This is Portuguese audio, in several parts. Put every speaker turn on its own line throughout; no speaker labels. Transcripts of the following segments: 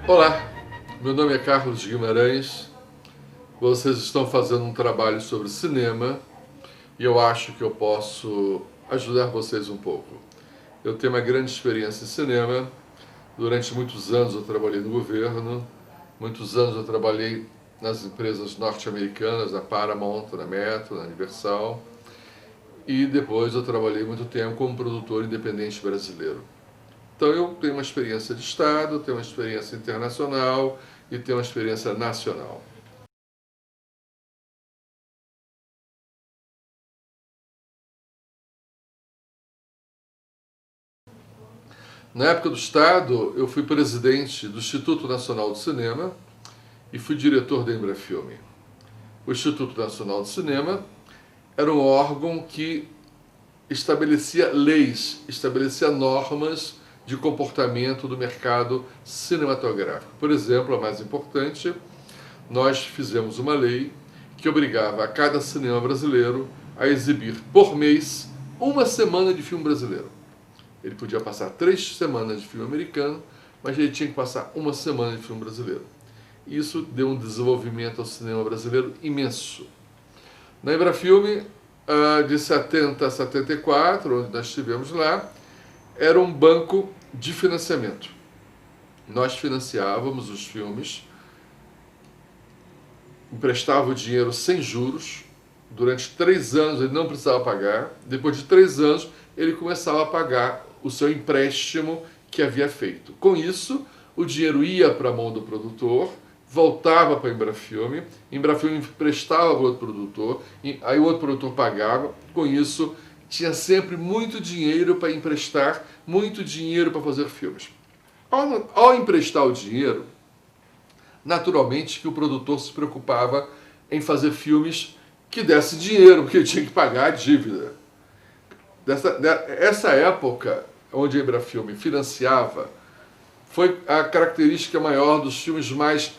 Olá, meu nome é Carlos Guimarães. Vocês estão fazendo um trabalho sobre cinema e eu acho que eu posso ajudar vocês um pouco. Eu tenho uma grande experiência em cinema. Durante muitos anos eu trabalhei no governo, muitos anos eu trabalhei nas empresas norte-americanas, na Paramount, na Metro, na Universal, e depois eu trabalhei muito tempo como produtor independente brasileiro. Então eu tenho uma experiência de Estado, tenho uma experiência internacional e tenho uma experiência nacional. Na época do Estado, eu fui presidente do Instituto Nacional do Cinema e fui diretor da Embrafilme. O Instituto Nacional do Cinema era um órgão que estabelecia leis, estabelecia normas de comportamento do mercado cinematográfico. Por exemplo, a mais importante, nós fizemos uma lei que obrigava a cada cinema brasileiro a exibir por mês uma semana de filme brasileiro. Ele podia passar 3 semanas de filme americano, mas ele tinha que passar uma semana de filme brasileiro. Isso deu um desenvolvimento ao cinema brasileiro imenso. Na Embrafilme, de 70 a 74, onde nós estivemos lá, era um banco de financiamento. Nós financiávamos os filmes, emprestava o dinheiro sem juros. Durante 3 anos ele não precisava pagar. Depois de 3 anos ele começava a pagar o seu empréstimo que havia feito. Com isso, o dinheiro ia para a mão do produtor, voltava para a Embrafilme emprestava para o outro produtor, aí o outro produtor pagava. Com isso, tinha sempre muito dinheiro para emprestar, muito dinheiro para fazer filmes. Ao emprestar o dinheiro, naturalmente que o produtor se preocupava em fazer filmes que desse dinheiro, porque ele tinha que pagar a dívida. Essa época onde a Embrafilme financiava foi a característica maior dos filmes mais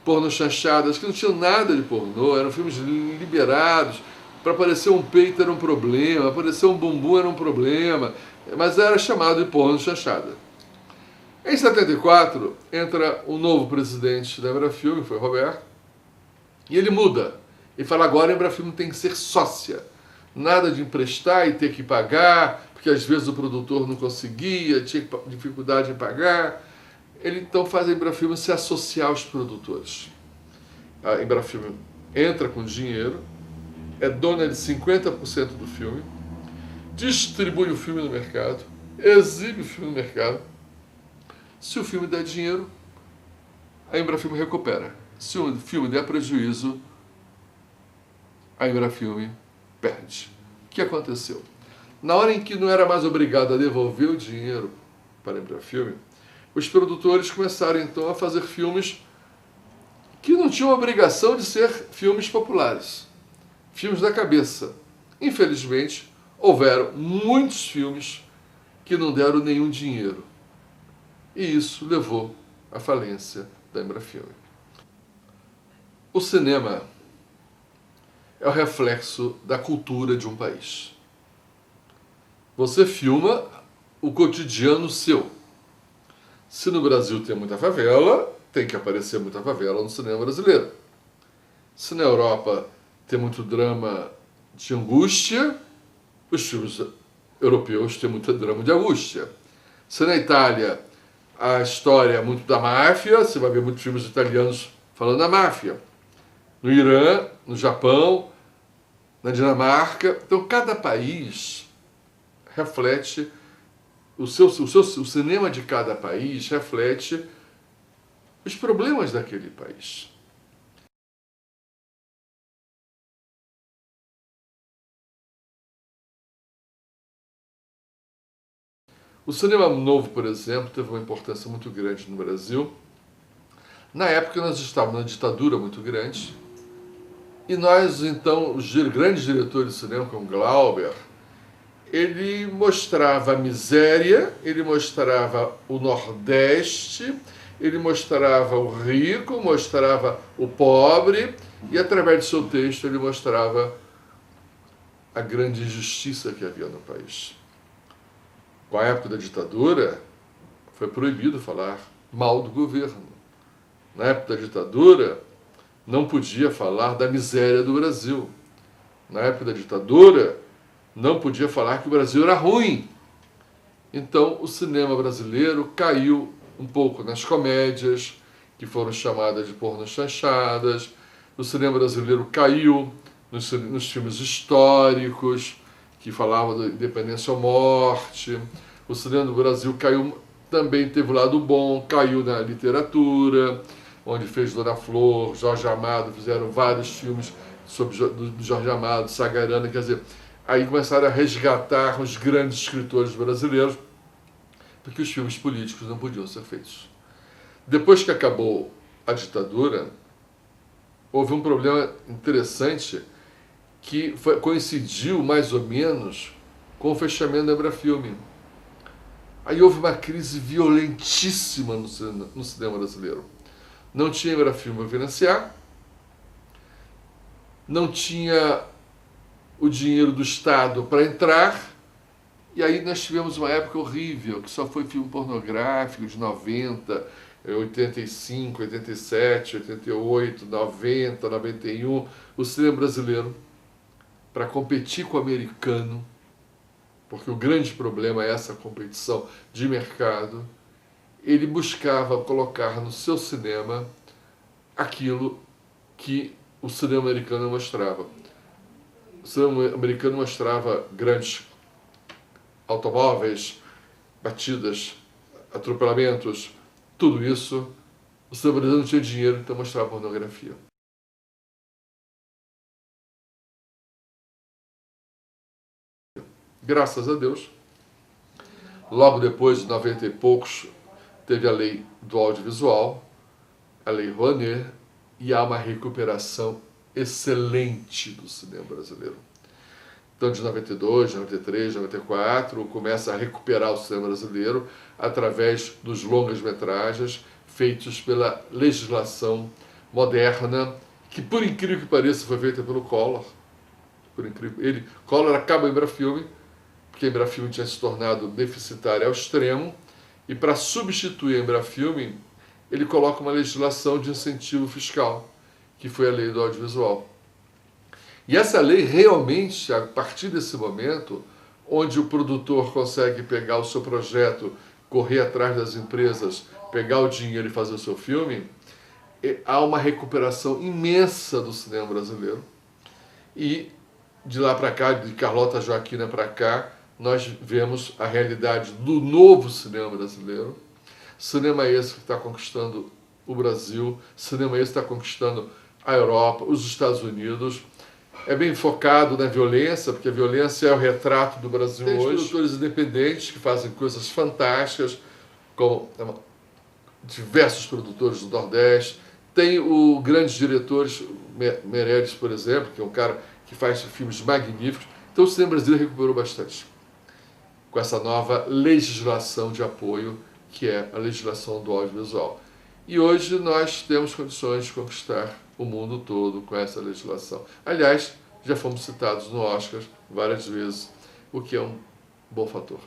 pornochanchadas, que não tinham nada de pornô, eram filmes liberados. Para aparecer um peito era um problema, aparecer um bumbum era um problema, mas era chamado de pornochanchada. Em 74, entra um novo presidente da Embrafilme, foi Roberto, e ele muda. Ele fala, agora a Embrafilme tem que ser sócia. Nada de emprestar e ter que pagar, porque às vezes o produtor não conseguia, tinha dificuldade em pagar. Ele então faz a Embrafilme se associar aos produtores. A Embrafilme entra com dinheiro, é dona de 50% do filme, distribui o filme no mercado, exibe o filme no mercado. Se o filme der dinheiro, a Embrafilme recupera. Se o filme der prejuízo, a Embrafilme perde. O que aconteceu? Na hora em que não era mais obrigado a devolver o dinheiro para a Embrafilme, os produtores começaram então a fazer filmes que não tinham a obrigação de ser filmes populares, filmes da cabeça. Infelizmente, houveram muitos filmes que não deram nenhum dinheiro. E isso levou à falência da Embrafilme. O cinema é o reflexo da cultura de um país. Você filma o cotidiano seu. Se no Brasil tem muita favela, tem que aparecer muita favela no cinema brasileiro. Se na Europa tem muito drama de angústia, os filmes europeus têm muito drama de angústia. Se na Itália a história é muito da máfia, você vai ver muitos filmes italianos falando da máfia. No Irã, no Japão, na Dinamarca. Então cada país reflete, o cinema de cada país reflete os problemas daquele país. O cinema novo, por exemplo, teve uma importância muito grande no Brasil. Na época nós estávamos numa ditadura muito grande e nós, então, os grandes diretores de cinema, como Glauber, ele mostrava a miséria, ele mostrava o Nordeste, ele mostrava o rico, mostrava o pobre e, através do seu texto, ele mostrava a grande injustiça que havia no país. Com a época da ditadura, foi proibido falar mal do governo. Na época da ditadura, não podia falar da miséria do Brasil. Na época da ditadura, não podia falar que o Brasil era ruim. Então, o cinema brasileiro caiu um pouco nas comédias, que foram chamadas de pornochanchadas. O cinema brasileiro caiu nos filmes históricos, que falavam da independência ou morte. O cinema do Brasil caiu, também teve o lado bom, caiu na literatura, onde fez Dona Flor, Jorge Amado, fizeram vários filmes sobre do Jorge Amado, Sagarana, quer dizer, aí começaram a resgatar os grandes escritores brasileiros, porque os filmes políticos não podiam ser feitos. Depois que acabou a ditadura, houve um problema interessante que coincidiu mais ou menos com o fechamento da Embrafilme. Aí houve uma crise violentíssima no cinema brasileiro. Não tinha Embrafilme para financiar, não tinha o dinheiro do Estado para entrar, e aí nós tivemos uma época horrível, que só foi filme pornográfico de 90, 85, 87, 88, 90, 91. O cinema brasileiro, para competir com o americano, porque o grande problema é essa competição de mercado, ele buscava colocar no seu cinema aquilo que o cinema americano mostrava. O cinema americano mostrava grandes automóveis, batidas, atropelamentos, tudo isso. O cinema brasileiro não tinha dinheiro, então mostrava pornografia. Graças a Deus, logo depois de 90 e poucos, teve a lei do audiovisual, a lei Rouanet, e há uma recuperação excelente do cinema brasileiro. Então, de 92, 93, 94, começa a recuperar o cinema brasileiro através dos longas-metragens feitos pela legislação moderna, que, por incrível que pareça, foi feita pelo Collor. Por incrível, Collor acaba a Embrafilme, porque a Embrafilme tinha se tornado deficitária ao extremo, e para substituir a Embrafilme, ele coloca uma legislação de incentivo fiscal, que foi a lei do audiovisual. E essa lei realmente, a partir desse momento, onde o produtor consegue pegar o seu projeto, correr atrás das empresas, pegar o dinheiro e fazer o seu filme, há uma recuperação imensa do cinema brasileiro. E de lá para cá, de Carlota Joaquina para cá, nós vemos a realidade do novo cinema brasileiro. Cinema esse que está conquistando o Brasil, cinema esse que está conquistando a Europa, os Estados Unidos. É bem focado na violência, porque a violência é o retrato do Brasil hoje. Tem produtores independentes que fazem coisas fantásticas, como diversos produtores do Nordeste. Tem o grandes diretores, Meirelles, por exemplo, que é um cara que faz filmes magníficos. Então o cinema brasileiro recuperou bastante com essa nova legislação de apoio, que é a legislação do audiovisual. E hoje nós temos condições de conquistar o mundo todo com essa legislação. Aliás, já fomos citados no Oscar várias vezes, o que é um bom fator.